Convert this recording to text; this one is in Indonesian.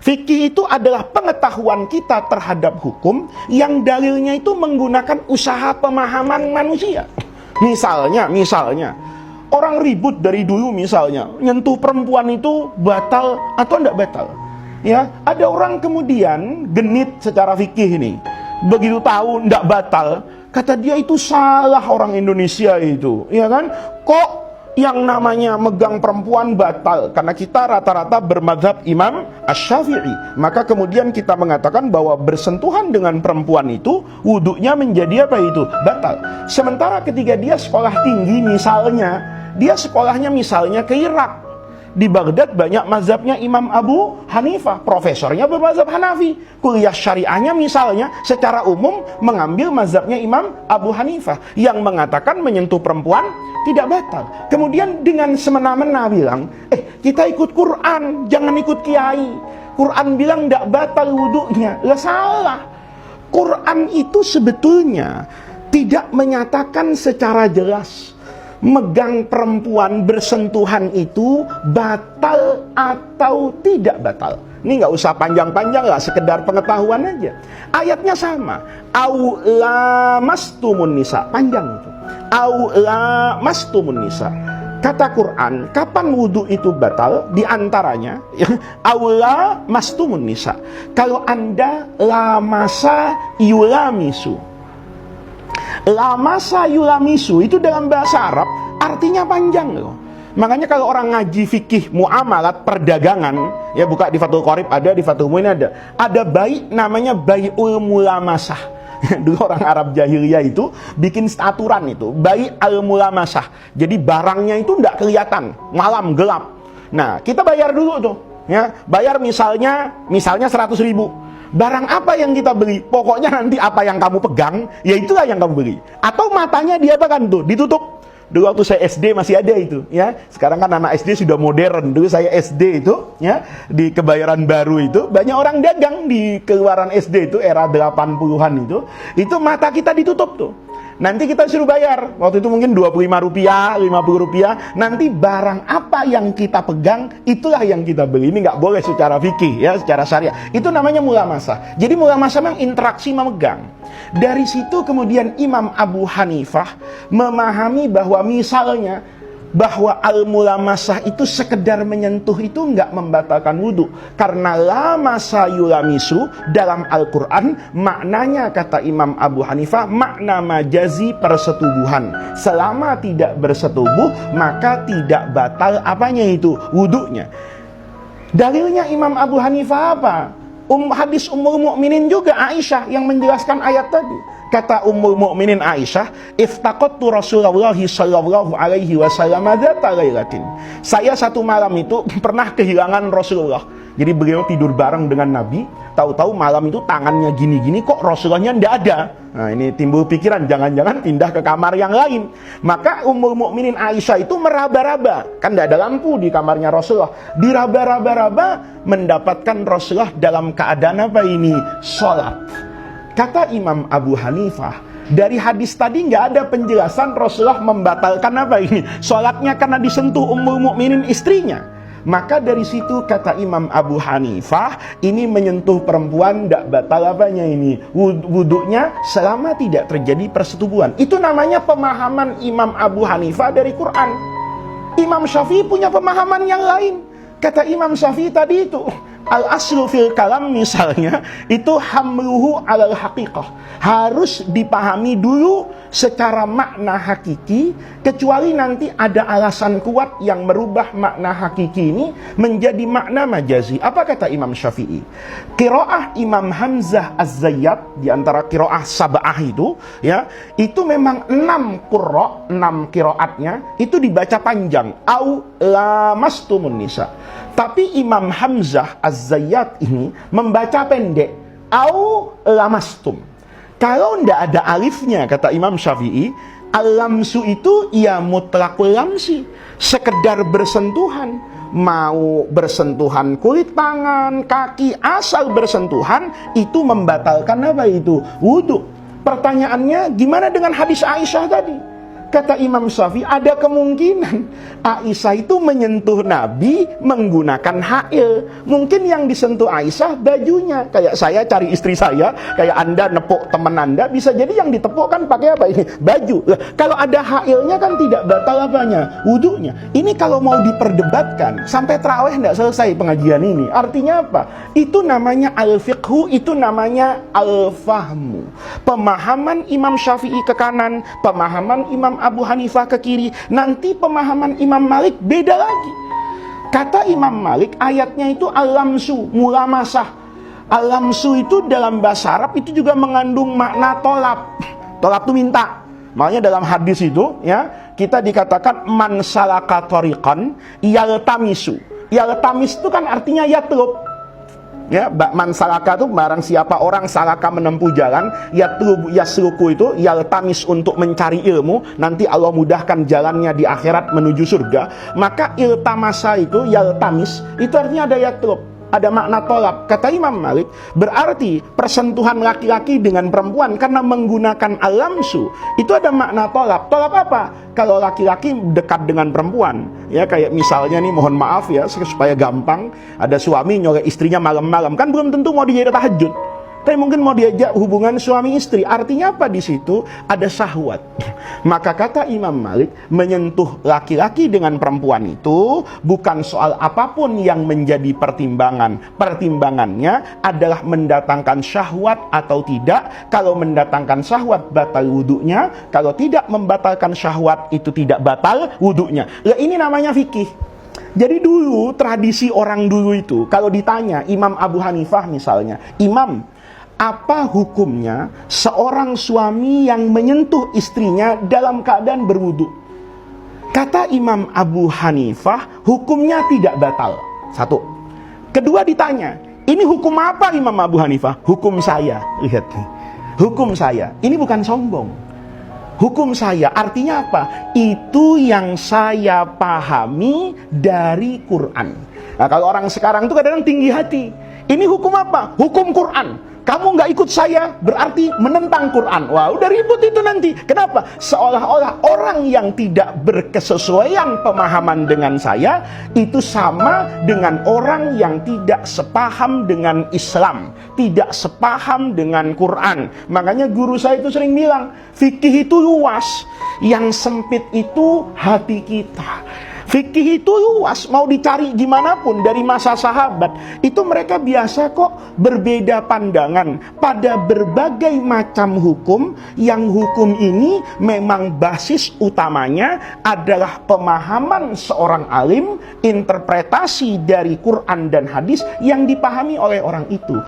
Fikih itu adalah pengetahuan kita terhadap hukum yang dalilnya itu menggunakan usaha pemahaman manusia. Misalnya, orang ribut dari dulu misalnya, nyentuh perempuan itu batal atau tidak batal. Ya, ada orang kemudian genit secara fikih ini. Begitu tahu tidak batal, kata dia itu salah orang Indonesia itu, ya kan? Kok yang namanya megang perempuan batal? Karena kita rata-rata bermadzhab Imam Asy-Syafi'i. Maka kemudian kita mengatakan bahwa bersentuhan dengan perempuan itu wudhunya menjadi apa itu? Batal. Sementara ketika dia sekolah tinggi misalnya, dia sekolahnya misalnya ke Irak. Di Baghdad banyak mazhabnya Imam Abu Hanifah, profesornya bermazhab Hanafi. Kuliah syariahnya misalnya secara umum mengambil mazhabnya Imam Abu Hanifah yang mengatakan menyentuh perempuan tidak batal. Kemudian dengan semena-mena bilang, kita ikut Quran, jangan ikut kiai. Quran bilang tidak batal wudunya. Lah salah. Quran itu sebetulnya tidak menyatakan secara jelas megang perempuan, bersentuhan itu batal atau tidak batal. Ini nggak usah panjang-panjang lah, sekedar pengetahuan aja. Ayatnya sama. Au lamastumun nisa, panjang itu. Au lamastumun nisa. Kata Quran, kapan wudhu itu batal? Di antaranya, au lamastumun nisa. Kalau Anda lamasa yulamisu. Lamasa yulamisu itu dalam bahasa Arab artinya panjang loh. Makanya kalau orang ngaji fikih muamalat perdagangan, ya buka di Fathul Qorib ada, di Fathul Muin ada. Ada bai namanya bai'ul mulamasah. Dulu orang Arab jahiliyah itu bikin aturan itu, bai'ul mulamasah. Jadi barangnya itu tidak kelihatan, malam gelap. Nah, kita bayar dulu tuh, ya. Bayar misalnya 100.000. Barang apa yang kita beli, pokoknya nanti apa yang kamu pegang, ya itulah yang kamu beli. Atau matanya diapakan tuh, ditutup. Dulu waktu saya SD masih ada itu, ya. Sekarang kan anak SD sudah modern. Dulu saya SD itu, ya, di Kebayoran Baru itu banyak orang dagang di keluaran SD itu era 80-an itu mata kita ditutup tuh. Nanti kita suruh bayar. Waktu itu mungkin Rp25, Rp50. Nanti barang apa yang kita pegang, itulah yang kita beli. Ini nggak boleh secara fikih, ya, secara syariah. Itu namanya mulamasah. Jadi mulamasah memang interaksi memegang. Dari situ kemudian Imam Abu Hanifah memahami bahwa misalnya bahwa al-mulamasah itu sekedar menyentuh itu enggak membatalkan wudhu. Karena lamasa yulamisu dalam Al-Quran maknanya kata Imam Abu Hanifah makna majazi persetubuhan. Selama tidak bersetubuh maka tidak batal apanya itu? Wudhunya. Dalilnya Imam Abu Hanifah apa? Hadis Ummul Mukminin juga Aisyah yang menjelaskan ayat tadi. Kata Ummul Mukminin Aisyah, iftaqattu Rasulullah sallallahu alaihi wasallam dzata lailatin. Saya satu malam itu pernah kehilangan Rasulullah. Jadi beliau tidur bareng dengan Nabi, tahu-tahu malam itu tangannya gini-gini kok Rasulullahnya tidak ada. Nah, ini timbul pikiran jangan-jangan pindah ke kamar yang lain. Maka Ummul Mukminin Aisyah itu meraba-raba, kan tidak ada lampu di kamarnya Rasulullah. Diraba-raba mendapatkan Rasulullah dalam keadaan apa ini? Salat. Kata Imam Abu Hanifah, dari hadis tadi nggak ada penjelasan Rasulullah membatalkan apa ini? Salatnya karena disentuh Ummul Mukminin istrinya. Maka dari situ kata Imam Abu Hanifah, ini menyentuh perempuan tidak batal apanya ini? Wudhunya selama tidak terjadi persetubuhan. Itu namanya pemahaman Imam Abu Hanifah dari Quran. Imam Syafi'i punya pemahaman yang lain. Kata Imam Syafi'i tadi itu, al-aslu fil kalam misalnya, itu hamluhu alal haqiqah. Harus dipahami dulu secara makna hakiki, kecuali nanti ada alasan kuat yang merubah makna hakiki ini menjadi makna majazi. Apa kata Imam Syafi'i? Qiraah Imam Hamzah Az-Zayyat, di antara qiraah sab'ah itu, ya, itu memang 6 qurra, 6 qiraatnya, itu dibaca panjang. Au lamastumun nisa. Tapi Imam Hamzah Az-Zayyat ini membaca pendek. Au lamastum. Kalau tidak ada alifnya, kata Imam Syafi'i, al-lamsu itu ya mutlaqul lamsi. Sekedar bersentuhan. Mau bersentuhan kulit tangan, kaki, asal bersentuhan, itu membatalkan apa itu? Wudhu. Pertanyaannya, gimana dengan hadis Aisyah tadi? Kata Imam Syafi'i, ada kemungkinan Aisyah itu menyentuh Nabi menggunakan hail. Mungkin yang disentuh Aisyah bajunya. Kayak saya cari istri saya, kayak Anda nepuk teman Anda, bisa jadi yang ditepuk kan pakai apa ini? Baju. Lah, kalau ada hailnya kan tidak batal apanya? Wudunya. Ini kalau mau diperdebatkan sampai tarawih tidak selesai pengajian ini. Artinya apa? Itu namanya al-fiqhu, itu namanya al-fahmu. Pemahaman Imam Syafi'i ke kanan, pemahaman Imam Abu Hanifah ke kiri, nanti pemahaman Imam Malik beda lagi. Kata Imam Malik, ayatnya itu al-lamsu, mulamasah. Al-lamsu itu dalam bahasa Arab itu juga mengandung makna tolap. Tolap itu minta. Makanya dalam hadis itu ya, kita dikatakan man salaka tariqan yaltamisu. Yaltamis itu kan artinya yatlub. Ya, man salaka itu barang siapa orang salaka menempuh jalan, yatlub yasluku itu yaltamis untuk mencari ilmu, nanti Allah mudahkan jalannya di akhirat menuju surga. Maka iltamasa itu yaltamis itu artinya ada yatlub, ada makna tolak. Kata Imam Malik, berarti persentuhan laki-laki dengan perempuan karena menggunakan alamsu itu ada makna tolak. Tolak apa? Kalau laki-laki dekat dengan perempuan, ya kayak misalnya nih, mohon maaf ya supaya gampang, ada suami nyolek istrinya malam-malam, kan belum tentu mau diajak tahajud, tapi mungkin mau diajak hubungan suami istri. Artinya apa? Di situ ada syahwat. Maka kata Imam Malik, menyentuh laki-laki dengan perempuan itu bukan soal apapun yang menjadi pertimbangan. Pertimbangannya adalah mendatangkan syahwat atau tidak. Kalau mendatangkan syahwat, batal wudunya. Kalau tidak membatalkan syahwat, itu tidak batal wudunya. Lah, ini namanya fikih. Jadi dulu, tradisi orang dulu itu, kalau ditanya Imam Abu Hanifah misalnya, Imam, apa hukumnya seorang suami yang menyentuh istrinya dalam keadaan berwudu? Kata Imam Abu Hanifah, hukumnya tidak batal. Satu. Kedua ditanya, ini hukum apa Imam Abu Hanifah? Hukum saya. Lihat nih, hukum saya. Ini bukan sombong. Hukum saya artinya apa? Itu yang saya pahami dari Quran. Nah, kalau orang sekarang itu kadang-kadang tinggi hati. Ini hukum apa? Hukum Quran. Kamu nggak ikut saya berarti menentang Quran. Wah, udah ribut itu nanti. Kenapa? Seolah-olah orang yang tidak berkesesuaian pemahaman dengan saya itu sama dengan orang yang tidak sepaham dengan Islam, tidak sepaham dengan Quran. Makanya guru saya itu sering bilang, fikih itu luas, yang sempit itu hati kita. Fikih itu luas, mau dicari gimana pun dari masa sahabat. Itu mereka biasa kok berbeda pandangan pada berbagai macam hukum. Yang hukum ini memang basis utamanya adalah pemahaman seorang alim, interpretasi dari Quran dan hadis yang dipahami oleh orang itu.